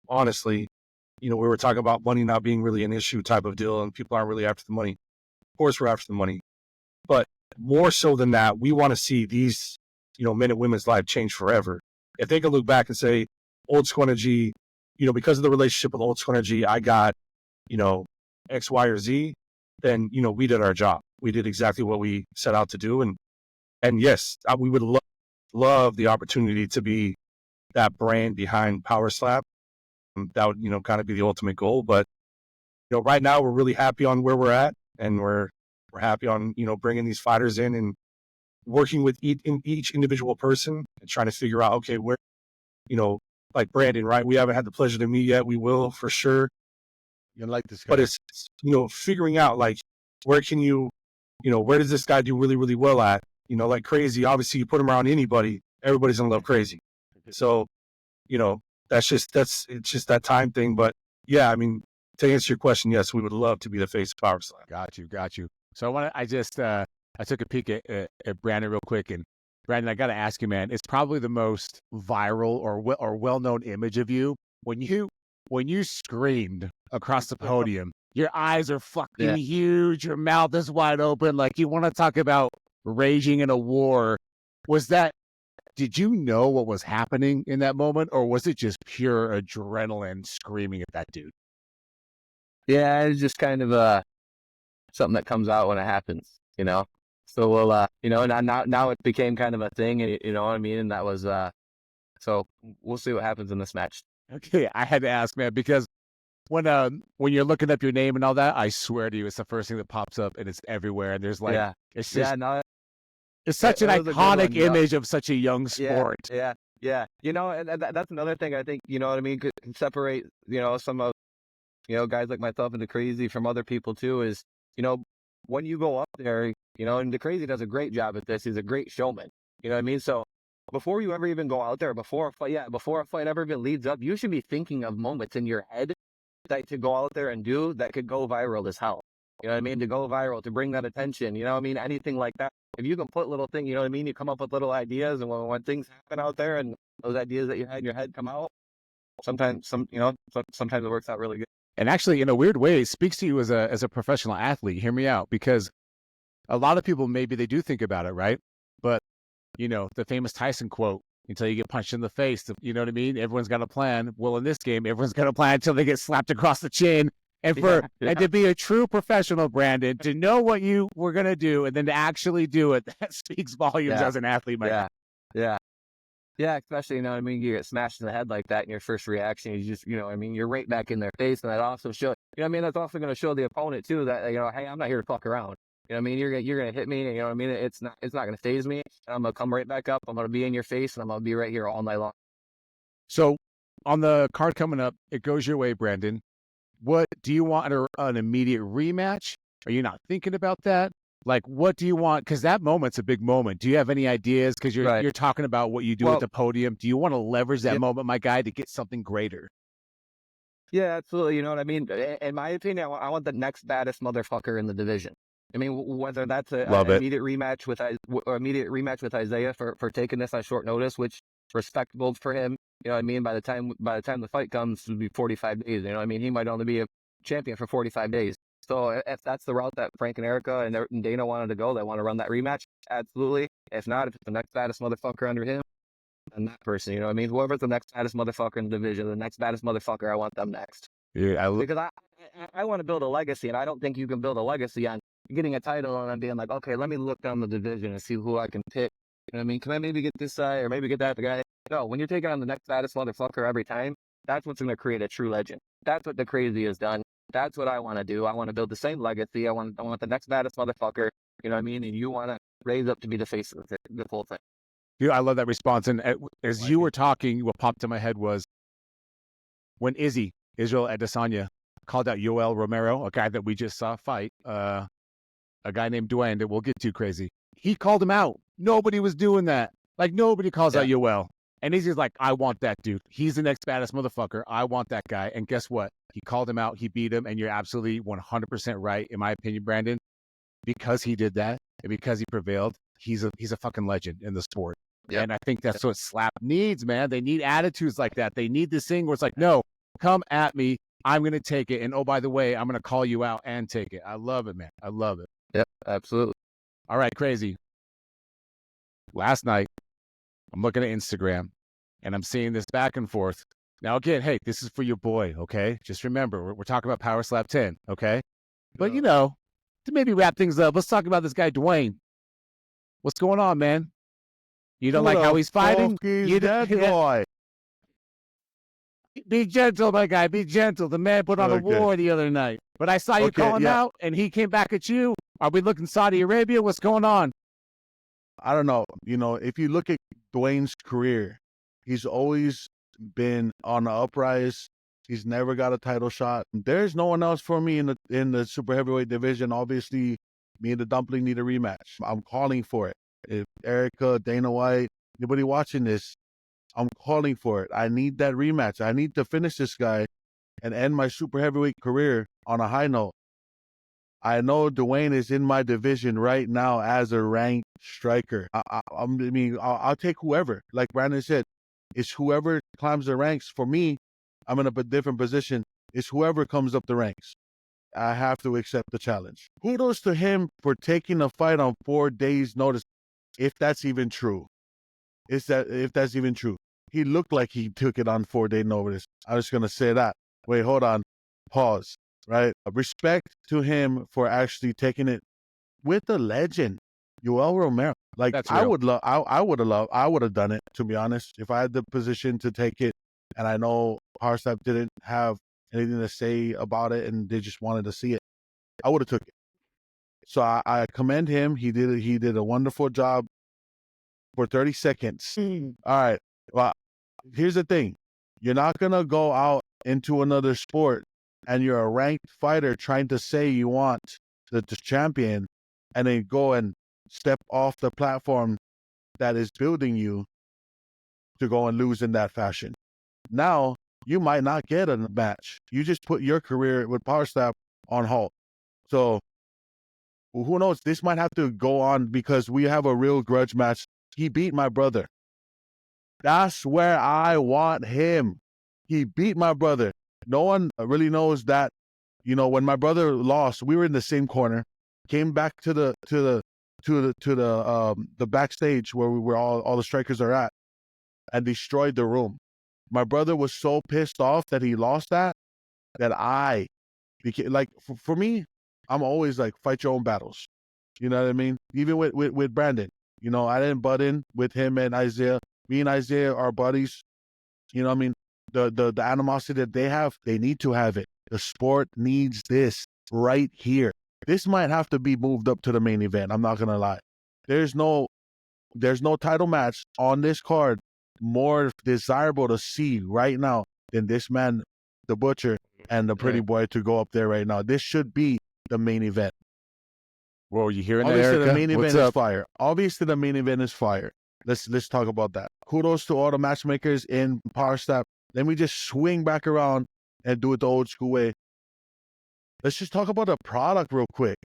honestly, we were talking about money not being really an issue type of deal, and people aren't really after the money. Of course, we're after the money, but more so than that, we want to see these, men and women's life change forever. If they can look back and say, Old School Energy, because of the relationship with Old School Energy, I got, X, Y, or Z, then, we did our job. We did exactly what we set out to do. And yes, we would love the opportunity to be that brand behind Power Slap. That would, kind of be the ultimate goal. But, right now we're really happy on where we're at, and we're happy on, bringing these fighters in and working with each individual person and trying to figure out, okay, where, like Branden, right? We haven't had the pleasure to meet yet. We will for sure. You like this guy. But it's, figuring out, like, where can you, where does this guy do really, really well at? Like Crazy, obviously you put him around anybody, everybody's gonna love Crazy. So, it's just that time thing. But yeah, I mean, to answer your question, yes, we would love to be the face of Power Slap. Got you. So I took a peek at Branden real quick, and Branden, I got to ask you, man, it's probably the most viral or well-known image of you when you screamed across the podium. Your eyes are fucking huge. Your mouth is wide open. Like, you want to talk about raging in a war. Did you know what was happening in that moment, or was it just pure adrenaline screaming at that dude? Yeah, it's just kind of something that comes out when it happens, So we'll, now it became kind of a thing, you know what I mean? And that was, so we'll see what happens in this match. Okay, I had to ask, man, because when you're looking up your name and all that, I swear to you, it's the first thing that pops up, and it's everywhere. And there's like, it's just, it's such an iconic image of such a young sport. Yeah. And that's another thing I think, you know what I mean, could separate, some of, guys like myself and the Crazy from other people too, is, when you go up there, and the Crazy does a great job at this. He's a great showman. You know what I mean? So before you ever even go out there, before a fight ever even leads up, you should be thinking of moments in your head that to go out there and do that could go viral as hell. You know what I mean? To go viral, to bring that attention, you know what I mean? Anything like that. If you can put little things, you know what I mean? You come up with little ideas, and when things happen out there and those ideas that you had in your head come out, sometimes it works out really good. And actually, in a weird way, it speaks to you as a professional athlete. Hear me out, because a lot of people, maybe they do think about it, right? But, the famous Tyson quote, until you get punched in the face, you know what I mean? Everyone's got a plan. Well, in this game, everyone's got a plan until they get slapped across the chin. And and to be a true professional, Branden, to know what you were going to do and then to actually do it, that speaks volumes as an athlete, man. Yeah, especially, you know what I mean? You get smashed in the head like that, and your first reaction is just, you're right back in their face. And that also shows, that's also going to show the opponent too that, hey, I'm not here to fuck around. You know what I mean? You're going to hit me, and you know what I mean? It's not going to faze me. And I'm going to come right back up. I'm going to be in your face, and I'm going to be right here all night long. So on the card coming up, it goes your way, Branden. What do you want, an immediate rematch? Are you not thinking about that? Like, what do you want? Because that moment's a big moment. Do you have any ideas? Because you're talking about what you do at the podium. Do you want to leverage that moment, my guy, to get something greater? Yeah, absolutely. You know what I mean? In my opinion, I want the next baddest motherfucker in the division. I mean, whether that's an immediate rematch with Isaiah for taking this on short notice, which respectable for him. You know what I mean? By the time the fight comes, it'll be 45 days. You know what I mean? He might only be a champion for 45 days. So if that's the route that Frank and Erica and Dana wanted to go, they want to run that rematch, absolutely. If not, if it's the next baddest motherfucker under him, then that person, you know what I mean? Whoever's the next baddest motherfucker in the division, the next baddest motherfucker, I want them next. Yeah, because I want to build a legacy, and I don't think you can build a legacy on getting a title and then being like, okay, let me look down the division and see who I can pick. You know what I mean? Can I maybe get this guy or maybe get that guy? No, when you're taking on the next baddest motherfucker every time, that's what's going to create a true legend. That's what the Crazy has done. That's what I want to do. I want to build the same legacy. I want the next baddest motherfucker. You know what I mean? And you want to raise up to be the face of the whole thing. Yeah, I love that response. And as you were talking, what popped in my head was when Israel Adesanya, called out Yoel Romero, a guy that we just saw fight, a guy named Dwayne that we'll get to, Crazy. He called him out. Nobody was doing that. Like, nobody calls out Yoel. And he's just like, I want that dude. He's the next baddest motherfucker. I want that guy. And guess what? He called him out. He beat him. And you're absolutely 100% right, in my opinion, Branden. Because he did that and because he prevailed, he's a fucking legend in the sport. Yep. And I think that's what slap needs, man. They need attitudes like that. They need this thing where it's like, no, come at me. I'm going to take it. And oh, by the way, I'm going to call you out and take it. I love it, man. I love it. Yep, absolutely. All right, crazy. Last night, I'm looking at Instagram and I'm seeing this back and forth. Now, again, hey, this is for your boy, okay? Just remember, we're talking about Power Slap 10, okay? But, you know, to maybe wrap things up, let's talk about this guy, Dwayne. What's going on, man? You don't like how he's fighting? You that boy. Be gentle, my guy. Be gentle. The man put on a war the other night. But I saw you call him out, and he came back at you. Are we looking Saudi Arabia? What's going on? I don't know. You know, if you look at Dwayne's career, he's always been on the uprise. He's never got a title shot. There's no one else for me in the super heavyweight division. Obviously, me and the Dumpling need a rematch. I'm calling for it. If Erica, Dana White, anybody watching this, I'm calling for it. I need that rematch. I need to finish this guy and end my super heavyweight career on a high note. I know Dwayne is in my division right now as a ranked striker. I'll take whoever. Like Branden said, it's whoever climbs the ranks. For me, I'm in a different position. It's whoever comes up the ranks. I have to accept the challenge. Kudos to him for taking a fight on 4 days' notice, if that's even true. If that's even true. He looked like he took it on 4-day notice. I'm just going to say that. Wait, hold on. Pause. Right? Respect to him for actually taking it with the legend, Yoel Romero. Like, I would have done it, to be honest, if I had the position to take it. And I know Powerslap didn't have anything to say about it, and they just wanted to see it. I would have took it. So I commend him. He did a wonderful job for 30 seconds. All right. Well, here's the thing. You're not going to go out into another sport and you're a ranked fighter trying to say you want the champion and then go and step off the platform that is building you to go and lose in that fashion. Now, you might not get a match. You just put your career with Powerslap on hold. So, who knows? This might have to go on because we have a real grudge match. He beat my brother. That's where I want him. He beat my brother. No one really knows that. You know, when my brother lost, we were in the same corner. Came back to the backstage where we were all the strikers are at, and destroyed the room. My brother was so pissed off that he lost that I became like, for me, I'm always like, fight your own battles. You know what I mean? Even with Branden, you know, I didn't butt in with him and Isaiah. Me and Isaiah are buddies. You know what I mean? The animosity that they have, they need to have it. The sport needs this right here. This might have to be moved up to the main event. I'm not going to lie. There's no title match on this card more desirable to see right now than this man, the Butcher, and the Pretty Boy to go up there right now. This should be the main event. Whoa, you hearing that, Obviously, Erica? the main event is fire. Obviously, the main event is fire. Let's talk about that. Kudos to all the matchmakers in Powerslap. Let me just swing back around and do it the old school way. Let's just talk about the product real quick.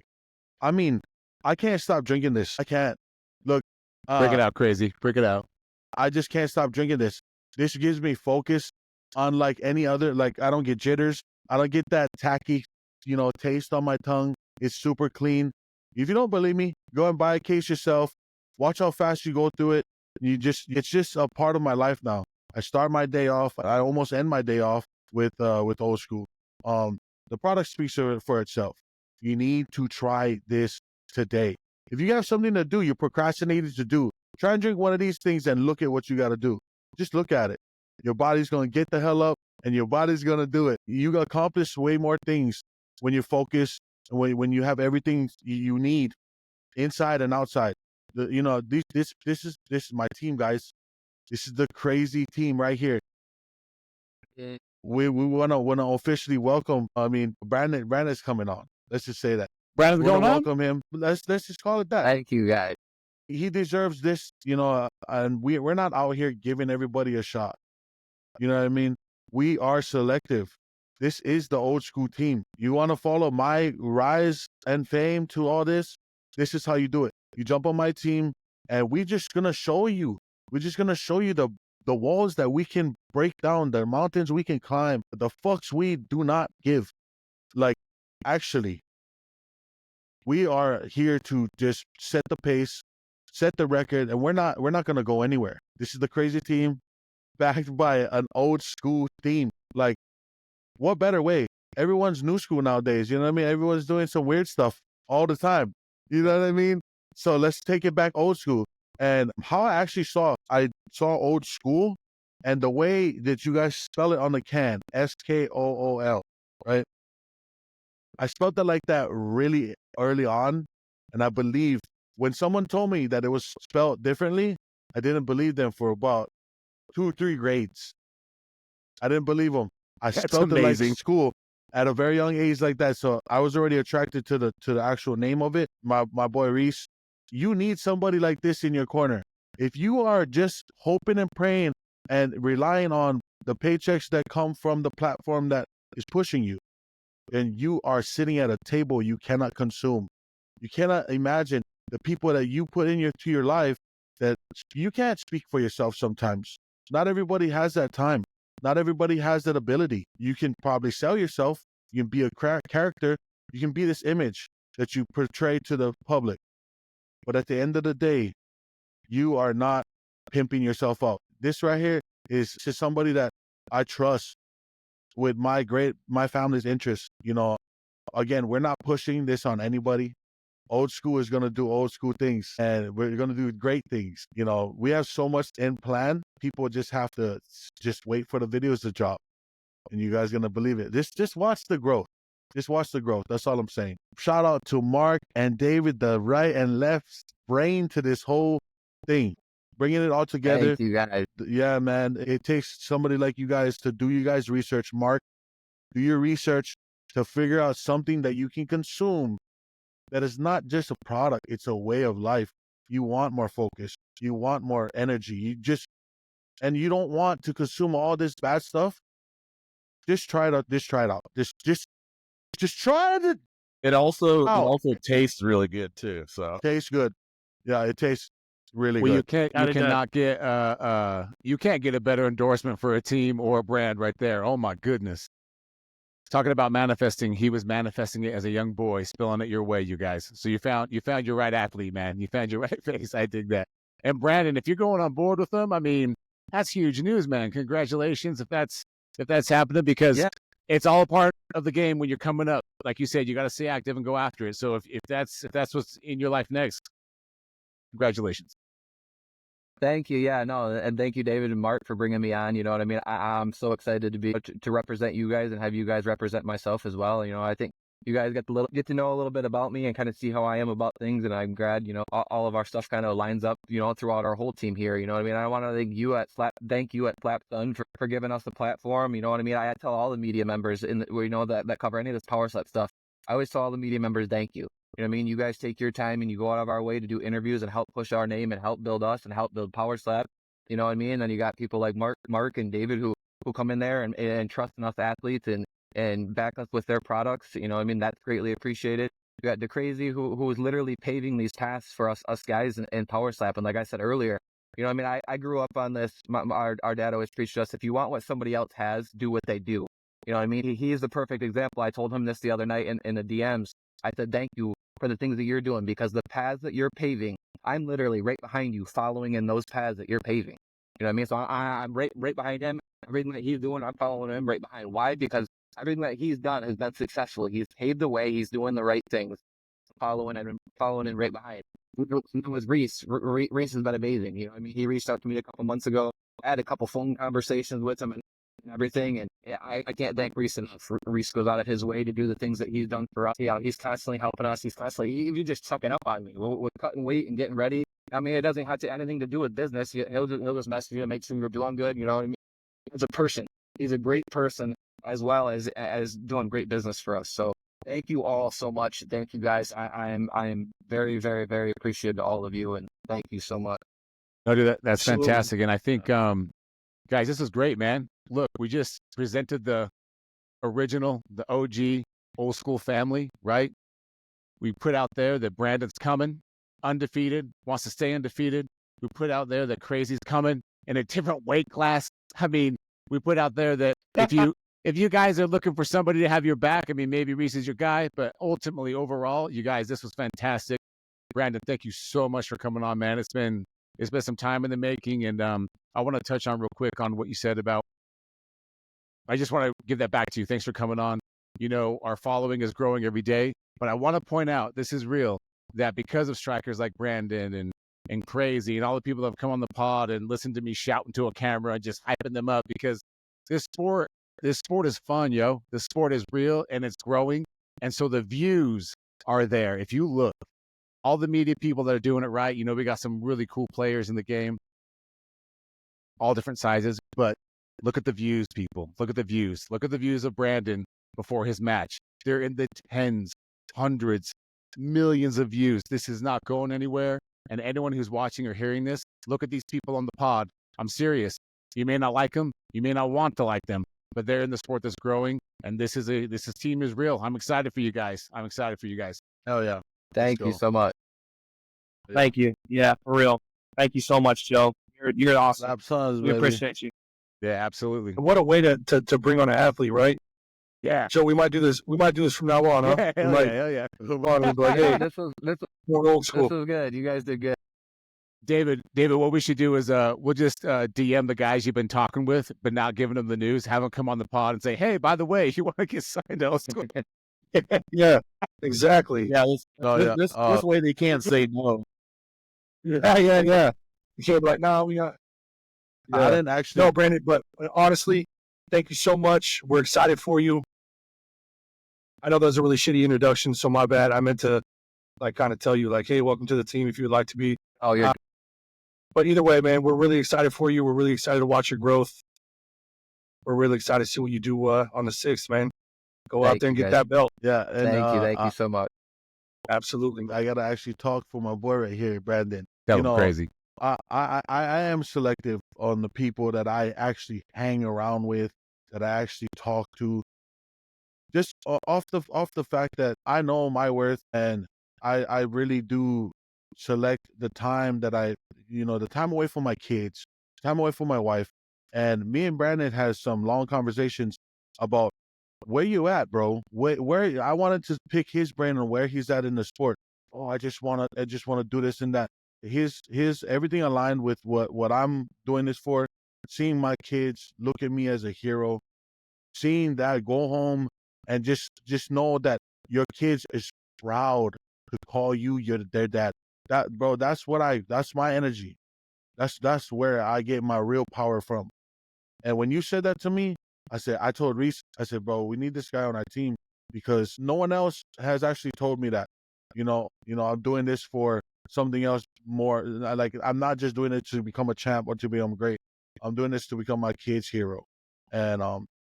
I mean, I can't stop drinking this. I can't. Look. Break it out, crazy. Break it out. I just can't stop drinking this. This gives me focus unlike any other. Like, I don't get jitters. I don't get that tacky, taste on my tongue. It's super clean. If you don't believe me, go and buy a case yourself. Watch how fast you go through it. It's just a part of my life now. I start my day off. I almost end my day off with Old School. The product speaks for itself. You need to try this today. If you have something to do, you're procrastinating to do, try and drink one of these things and look at what you got to do. Just look at it. Your body's going to get the hell up and your body's going to do it. You accomplish way more things when you focus, when you have everything you need inside and outside. This is my team, guys. This is the crazy team right here. We want to officially welcome. I mean, Branden's coming on. Let's just say that. Branden's going on. Welcome him. Let's just call it that. Thank you, guys. he deserves this, and we're not out here giving everybody a shot. You know what I mean? We are selective. This is the old school team. You want to follow my rise and fame to all this? This is how you do it. You jump on my team, and we're just gonna show you. We're just gonna show you the walls that we can break down, the mountains we can climb, the fucks we do not give. Like, actually, we are here to just set the pace, set the record, and we're not gonna go anywhere. This is the crazy team, backed by an old school team. Like, what better way? Everyone's new school nowadays. You know what I mean? Everyone's doing some weird stuff all the time. You know what I mean? So let's take it back old school. And how I saw old school, and the way that you guys spell it on the can, SKOOL, right? I spelled it like that really early on, and I believed when someone told me that it was spelled differently, I didn't believe them for about 2 or 3 grades. I didn't believe them. I spelled it like school at a very young age like that. So I was already attracted to the actual name of it. My boy Reese, you need somebody like this in your corner. If you are just hoping and praying and relying on the paychecks that come from the platform that is pushing you, and you are sitting at a table you cannot consume. You cannot imagine the people that you put into your life that you can't speak for yourself sometimes. Not everybody has that time. Not everybody has that ability. You can probably sell yourself. You can be a character. You can be this image that you portray to the public. But at the end of the day, you are not pimping yourself out. This right here is just somebody that I trust with my family's interests. Again, we're not pushing this on anybody. Old school is going to do old school things, and we're going to do great things. We have so much in plan. People just have to just wait for the videos to drop, and you guys going to believe it. Just watch the growth. Just watch the growth. That's all I'm saying. Shout out to Mark and David, the right and left brain to this whole thing, bringing it all together. Thank you, guys. Yeah, man. It takes somebody like you guys to do you guys' research. Mark, do your research to figure out something that you can consume that is not just a product. It's a way of life. You want more focus. You want more energy. And you don't want to consume all this bad stuff. Just try it out. Just try it out. Just try it. It also tastes really good too. So Tastes good. Yeah, it tastes really Well, good. you can't get a better endorsement for a team or a brand right there. Oh my goodness. Talking about manifesting, he was manifesting it as a young boy, spilling it your way, you guys. So you found your right athlete, man. You found your right face. I dig that. And Branden, if you're going on board with them, I mean, that's huge news, man. Congratulations if that's happening, because it's all a part of the game when you're coming up. Like you said, you got to stay active and go after it. So if that's what's in your life next, congratulations. Thank you. Yeah, no, and thank you, David and Mark, for bringing me on. You know what I mean? I'm so excited to be to represent you guys and have you guys represent myself as well. I think you guys get to know a little bit about me and kind of see how I am about things. And I'm glad, all of our stuff kind of lines up, throughout our whole team here. You know what I mean? I want to thank you at Flap Sun for giving us the platform. You know what I mean? I tell all the media members that cover any of this power slap stuff. I always tell all the media members, thank you. You know what I mean? You guys take your time and you go out of our way to do interviews and help push our name and help build us and help build Power Slap. You know what I mean? And then you got people like Mark and David who come in there and trust in us athletes and back us with their products. You know what I mean? That's greatly appreciated. You got DeCrazy who is literally paving these paths for us guys in Power Slap. And like I said earlier, you know what I mean? I grew up on this. Our dad always preached to us, if you want what somebody else has, do what they do. You know what I mean? He is the perfect example. I told him this the other night in the DMs. I said, thank you for the things that you're doing, because the paths that you're paving, I'm literally right behind you, following in those paths that you're paving. You know what I mean? So I'm right behind him. Everything that he's doing, I'm following him right behind. Why? Because everything that he's done has been successful. He's paved the way. He's doing the right things, following in right behind. It was Reese. Reese has been amazing. You know what I mean? He reached out to me a couple months ago. I had a couple phone conversations with him and everything, and I can't thank Reese enough. Reese goes out of his way to do the things that he's done for us. He's constantly helping us. He's just chucking up on me with cutting weight and getting ready. I mean, it doesn't have anything to do with business. He'll just message you to make sure you're doing good. You know what I mean? As a person, he's a great person as well as doing great business for us. So thank you all so much. Thank you guys. I am very, very, very appreciative to all of you, and Thank you so much. No, dude, that's Absolutely. fantastic. And I think, guys, this is great, man. Look, we just presented the original, the OG, old school family, right? We put out there that Branden's coming, undefeated, wants to stay undefeated. We put out there that Crazy's coming in a different weight class. I mean, we put out there that if you guys are looking for somebody to have your back, I mean, maybe Reese is your guy, but ultimately, overall, you guys, this was fantastic. Branden, thank you so much for coming on, man. It's been some time in the making, and I want to touch on real quick on what you said about. I just want to give that back to you. Thanks for coming on. You know, our following is growing every day, but I want to point out, this is real, that because of strikers like Branden and Crazy and all the people that have come on the pod and listened to me shouting to a camera and just hyping them up, because this sport is fun, yo. This sport is real and it's growing. And so the views are there. If you look, all the media people that are doing it right, you know, we got some really cool players in the game, all different sizes, but look at the views, people. Look at the views. Look at the views of Branden before his match. They're in the tens, hundreds, millions of views. This is not going anywhere. And anyone who's watching or hearing this, look at these people on the pod. I'm serious. You may not like them. You may not want to like them, but they're in the sport that's growing. And this team is real. I'm excited for you guys. Hell yeah. Thank you so much. Thank you. Yeah, for real. Thank you so much, Joe. You're awesome. Slap sons, We baby. appreciate you. Yeah, absolutely. What a way to bring on an athlete, right? Yeah. Joe, we might do this. We might do this from now on, huh? Yeah, We hell might yeah, hell yeah. move on and be like, hey, This was more old school. good. You guys did good. David, what we should do is we'll just DM the guys you've been talking with, but not giving them the news. Have them come on the pod and say, hey, by the way, you want to get signed to Old School? Yeah, exactly. Yeah, This way they can't say no. Yeah. You can't be like, no, we got. I didn't actually. No, Branden, but honestly, thank you so much. We're excited for you. I know that was a really shitty introduction, so my bad. I meant to like kind of tell you like, hey, welcome to the team if you would like to be. Oh, you're But either way, man, we're really excited for you. We're really excited to watch your growth. We're really excited to see what you do on the 6th, man. Go out Thank there and you, get guys. that belt. Yeah. And, thank you so much. Absolutely. I gotta actually talk for my boy right here, Branden. That You was know, crazy. I am selective on the people that I actually hang around with, that I actually talk to. Just off the fact that I know my worth, and I really do select the time that the time away from my kids, time away from my wife. And me and Branden has some long conversations about where you at, bro. Where I wanted to pick his brain on where he's at in the sport. Oh, I just wanna do this and that. His everything aligned with what I'm doing this for. Seeing my kids look at me as a hero, seeing that go home and just know that your kids is proud to call you their dad. That, bro, that's my energy. That's where I get my real power from. And when you said that to me, I told Reese, I said, bro, we need this guy on our team because no one else has actually told me that. You know, I'm doing this for something else more. Like, I'm not just doing it to become a champ or to become great. I'm doing this to become my kid's hero. And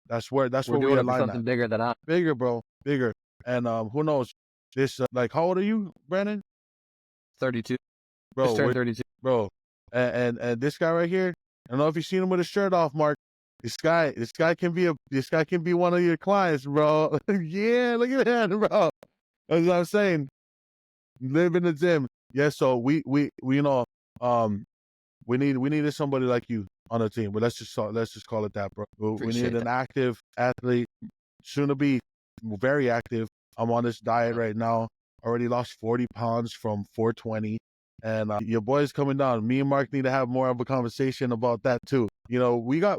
that's where We're we doing it for align something at. bigger than I. Bigger, bro, bigger. And who knows? This like, how old are you, Branden? 32. Bro, Just turned 32. bro. And this guy right here, I don't know if you've seen him with his shirt off, Mark. This guy can be one of your clients, bro. Yeah, look at that, bro. That's what I'm saying. Live in the gym. Yeah, so we needed somebody like you on the team. But let's just call it that, bro. We Appreciate needed an active athlete, soon to be very active. I'm on this diet right now. Already lost 40 pounds from 420. And your boy's coming down. Me and Mark need to have more of a conversation about that too. You know, we got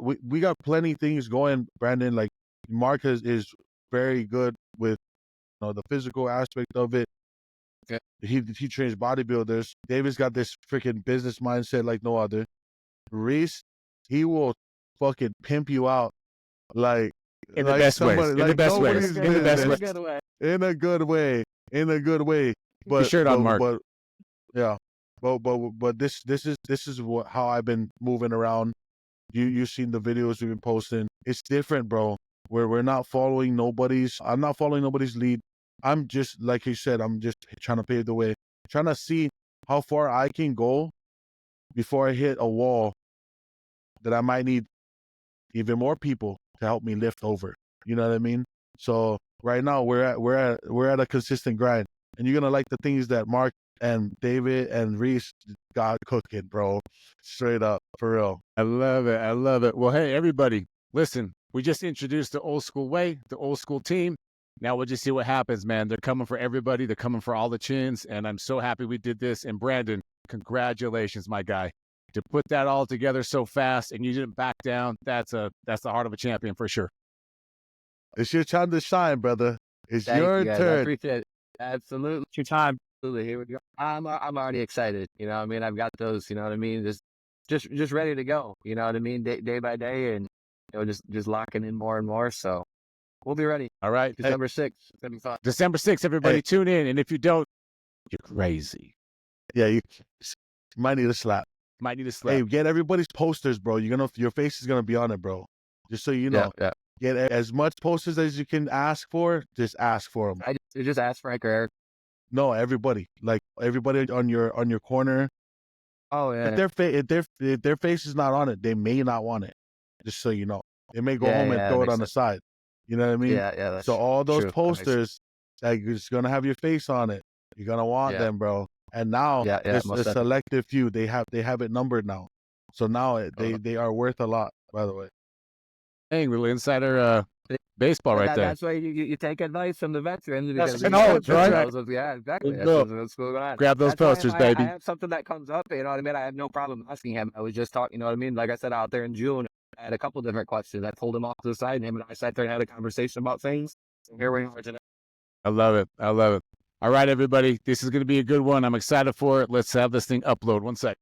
plenty of things going, Branden. Like, Mark is very good with the physical aspect of it. Okay. He trains bodybuilders. David's got this freaking business mindset like no other. Reese, he will fucking pimp you out like In the best ways. somebody, In the like best ways. nobody's In the best business. ways. In a good way. But shirt on, Mark. But yeah. But this is how I've been moving around. You've seen the videos we've been posting. It's different, bro. We're not following I'm not following nobody's lead. I'm just, like you said, I'm just trying to pave the way. Trying to see how far I can go before I hit a wall that I might need even more people to help me lift over. You know what I mean? So right now we're at a consistent grind, and you're gonna like the things that Mark and David and Reese got cooking, bro. Straight up, for real. I love it. I love it. Well, hey, everybody, listen, we just introduced the old school way, the old school team. Now we'll just see what happens, man. They're coming for everybody. They're coming for all the chins, and I'm so happy we did this. And Branden, congratulations, my guy. To put that all together so fast and you didn't back down, that's the heart of a champion for sure. It's your time to shine, brother. It's Thank your you guys. I turn. appreciate it. Absolutely. It's your time. Absolutely. Here we go. I'm already excited. You know what I mean? I've got those, you know what I mean? Just ready to go. You know what I mean? Day by day, and just locking in more and more. So we'll be ready. All right. December 6th. It's gonna be fun. December 6th, everybody tune in. And if you don't, you're crazy. Yeah, you might need a slap. Might need a slap. Hey, get everybody's posters, bro. Your face is gonna be on it, bro. Just so you know. Yeah. Get as much posters as you can ask for. Just ask for them. I just asked Frank or Eric. No, everybody. Like everybody on your corner. Oh yeah. If their face is not on it, they may not want it. Just so you know, they may go home and that throw it makes on the sense. side. You know what I mean? Yeah. That's So all those true. That makes sense. posters, like it's gonna have your face on it. You're gonna want them, bro. And now Yeah, there's most a definitely. selective few. They have it numbered now. So now they are worth a lot. By the way. Dang, little insider baseball right there. That's why you take advice from the veterans. That's Because I know, it's right. Yeah, exactly. Let's That's go. what's going on. Grab those That's why posters, if baby. I have something that comes up, you know what I mean? I have no problem asking him. I was just talking, you know what I mean? Like I said, out there in June, I had a couple different questions. I pulled him off to the side, and him and I sat there and had a conversation about things. And here we are today. I love it. I love it. All right, everybody. This is going to be a good one. I'm excited for it. Let's have this thing upload. One sec.